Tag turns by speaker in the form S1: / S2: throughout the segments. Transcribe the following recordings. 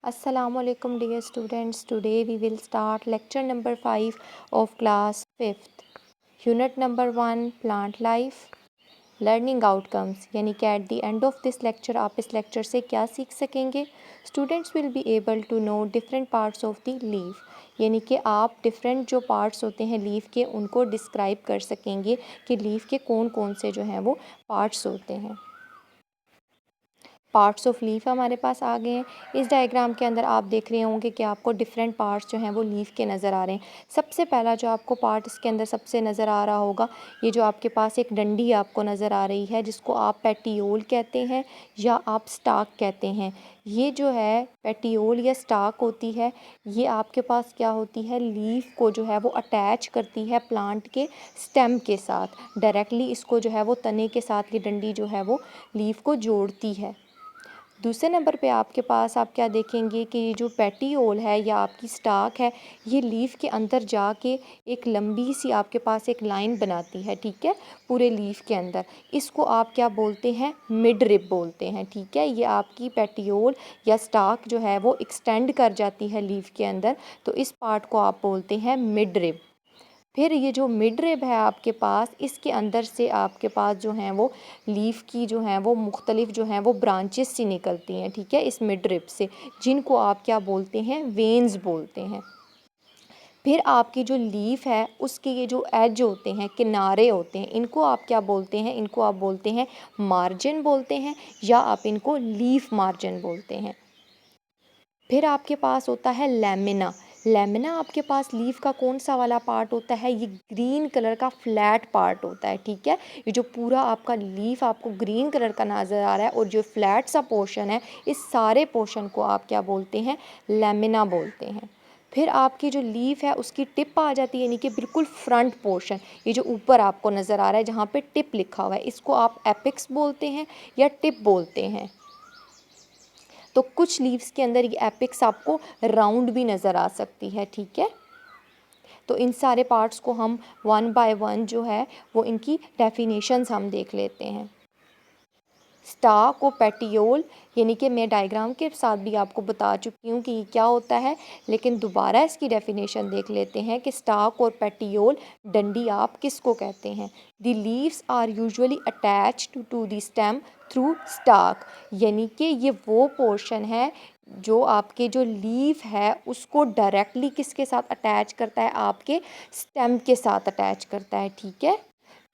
S1: Assalamualaikum dear students. Today we will start lecture number 5 of class 5th. Unit number 1 plant life learning outcomes यानी कि at the end of this lecture आप इस lecture से क्या सीख सकेंगे। Students will be able to know different parts of the leaf यानी कि आप डिफरेंट जो पार्ट्स होते हैं लीफ के उनको डिस्क्राइब कर सकेंगे कि लीफ के कौन कौन से जो हैं वो पार्ट्स होते हैं। पार्ट्स ऑफ लीफ हमारे पास आ गए हैं। इस डायग्राम के अंदर आप देख रहे होंगे कि आपको डिफरेंट पार्ट्स जो हैं वो लीफ के नज़र आ रहे हैं। सबसे पहला जो आपको पार्ट इसके अंदर सबसे नज़र आ रहा होगा, ये जो आपके पास एक डंडी आपको नज़र आ रही है जिसको आप पेटियोल कहते हैं या आप स्टाक कहते हैं। ये जो है पेटियोल या स्टाक होती है, ये आपके पास क्या होती है, लीफ को जो है वो अटैच करती है प्लांट के स्टेम के साथ। डायरेक्टली इसको जो है वो तने के साथ ये डंडी जो है वो लीफ को जोड़ती है। दूसरे नंबर पे आपके पास आप क्या देखेंगे कि जो पेटियोल है या आपकी स्टाक है, ये लीफ के अंदर जाके एक लंबी सी आपके पास एक लाइन बनाती है, ठीक है, पूरे लीफ के अंदर। इसको आप क्या बोलते हैं, मिड रिब बोलते हैं, ठीक है। ये आपकी पेटियोल या स्टाक जो है वो एक्सटेंड कर जाती है लीफ के अंदर, तो इस पार्ट को आप बोलते हैं मिड रिब। फिर ये जो मिड रिब है आपके पास, इसके अंदर से आपके पास जो हैं वो लीफ की जो हैं वो मुख्तलिफ जो हैं वो ब्रांचेस सी निकलती हैं, ठीक है, इस मिड रिब से, जिनको आप क्या बोलते हैं, वेन्स बोलते हैं। फिर आपकी जो लीफ है उसके ये जो एज होते हैं, किनारे होते हैं, इनको आप क्या बोलते हैं, इनको आप बोलते हैं मार्जिन बोलते हैं या आप इनको लीफ मार्जिन बोलते हैं। फिर आपके पास होता है लेमिना। लेमिना आपके पास लीफ का कौन सा वाला पार्ट होता है, ये ग्रीन कलर का फ्लैट पार्ट होता है, ठीक है। ये जो पूरा आपका लीफ आपको ग्रीन कलर का नज़र आ रहा है और जो फ्लैट सा पोर्शन है, इस सारे पोर्शन को आप क्या बोलते हैं, लेमिना बोलते हैं। फिर आपकी जो लीफ है उसकी टिप आ जाती है, यानी कि बिल्कुल फ्रंट पोर्शन, ये जो ऊपर आपको नज़र आ रहा है जहाँ पे टिप लिखा हुआ है, इसको आप एपिक्स बोलते हैं या टिप बोलते हैं। तो कुछ लीव्स के अंदर ये एपिक्स आपको राउंड भी नज़र आ सकती है, ठीक है। तो इन सारे पार्ट्स को हम वन बाय वन जो है वो इनकी डेफिनेशंस हम देख लेते हैं। स्टाक और पेटियोल, यानी कि मैं डायग्राम के साथ भी आपको बता चुकी हूँ कि ये क्या होता है, लेकिन दोबारा इसकी डेफिनेशन देख लेते हैं कि स्टाक और पेटियोल डंडी आप किसको कहते हैं। The leaves are usually attached to the stem through stalk, यानी कि ये वो पोर्शन है जो आपके जो लीफ है उसको डायरेक्टली किसके साथ अटैच करता है, आपके स्टेम के साथ अटैच करता है, ठीक है।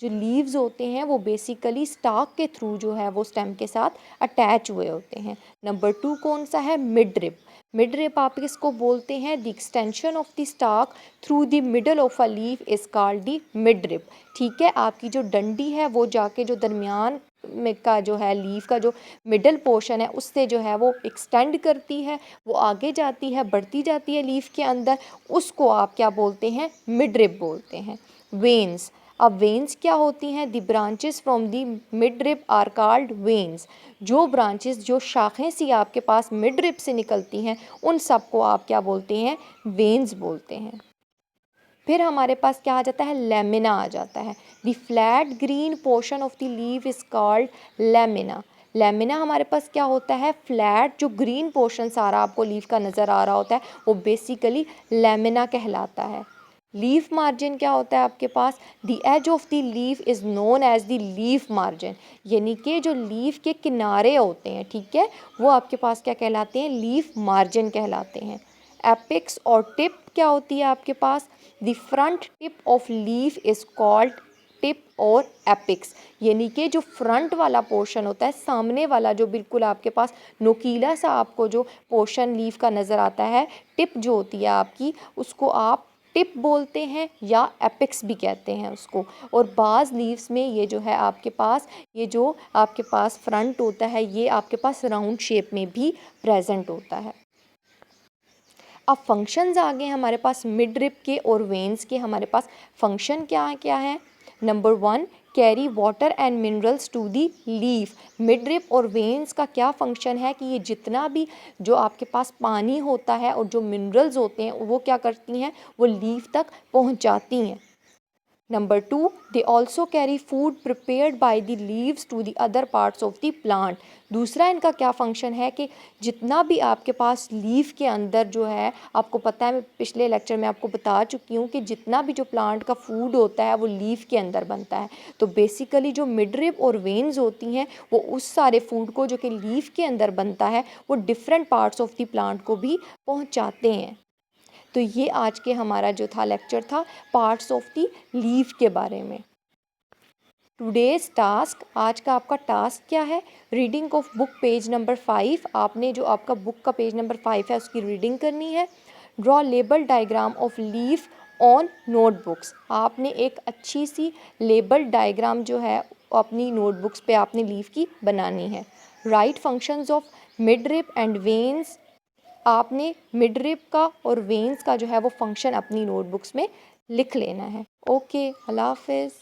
S1: जो लीव्स होते हैं वो बेसिकली स्टाक के थ्रू जो है वो स्टेम के साथ अटैच हुए होते हैं। नंबर 2 कौन सा है, मिड रिब। मिड रिब आप इसको बोलते हैं the extension of the stock through the middle of a leaf is called the mid rib, ठीक है। आपकी जो डंडी है वो जाके जो दरमियान में का जो है लीफ का जो मिडल पोर्शन है उससे जो है वो एक्सटेंड करती है, वो आगे जाती है, बढ़ती जाती है लीफ के अंदर, उसको आप क्या बोलते हैं, मिड रिब बोलते हैं। वेन्स, अब वेन्स क्या होती हैं, the branches from the mid rib are called veins. जो ब्रांचेस जो शाखें सी आपके पास मिड रिब से निकलती हैं उन सब को आप क्या बोलते हैं, वेन्स बोलते हैं। फिर हमारे पास क्या आ जाता है, लेमिना आ जाता है। The flat green portion of the leaf is called lamina. Lamina हमारे पास क्या होता है, फ्लैट जो ग्रीन पोर्शन सारा आपको लीफ का नज़र आ रहा होता है वो बेसिकली लेमिना कहलाता है। लीफ मार्जिन क्या होता है आपके पास, the edge of the leaf is known as the leaf margin, यानी कि जो लीफ के किनारे होते हैं, ठीक है, वो आपके पास क्या कहलाते हैं, लीफ मार्जिन कहलाते हैं। एपिक्स और टिप क्या होती है आपके पास, the front tip of leaf is called tip और एपिक्स, यानी कि जो फ्रंट वाला पोर्शन होता है, सामने वाला जो बिल्कुल आपके पास नोकीला सा आपको जो पोर्शन लीफ का नज़र आता है, टिप जो होती है आपकी, उसको आप टिप बोलते हैं या एपिक्स भी कहते हैं उसको। और बाज़ लीव्स में ये जो है आपके पास, ये जो आपके पास फ्रंट होता है ये आपके पास राउंड शेप में भी प्रेजेंट होता है। अब फंक्शंस आ गए हमारे पास मिड रिब के और वेन्स के। हमारे पास फंक्शन क्या क्या है, number 1 carry water and minerals to the leaf. Mid rib और वेन्स का क्या फंक्शन है कि ये जितना भी जो आपके पास पानी होता है और जो मिनरल्स होते हैं वो क्या करती हैं, वो लीफ तक पहुंचाती हैं। Number 2, they also carry food prepared by the leaves to the other parts of the plant. दूसरा इनका क्या फंक्शन है कि जितना भी आपके पास लीफ के अंदर जो है, आपको पता है मैं पिछले लेक्चर में आपको बता चुकी हूँ कि जितना भी जो प्लांट का फूड होता है वो लीफ के अंदर बनता है। तो बेसिकली जो मिडरिब और वेन्स होती हैं वो उस सारे फूड को जो कि लीफ के अंदर बनता है वो different parts of the plant को भी पहुँचाते हैं। तो ये आज के हमारा जो था लेक्चर था पार्ट्स ऑफ द लीफ के बारे में। टुडेज़ टास्क, आज का आपका टास्क क्या है? Reading of book page number 5। आपने जो आपका बुक का पेज नंबर 5 है उसकी रीडिंग करनी है। Draw label diagram of leaf on notebooks. आपने एक अच्छी सी लेबल डायग्राम जो है अपनी नोटबुक्स पे आपने लीफ की बनानी है। Right functions of midrib and veins. आपने मिडरिब का और वेन्स का जो है वो फंक्शन अपनी नोटबुक्स में लिख लेना है। ओके, अल्लाह हाफिज़।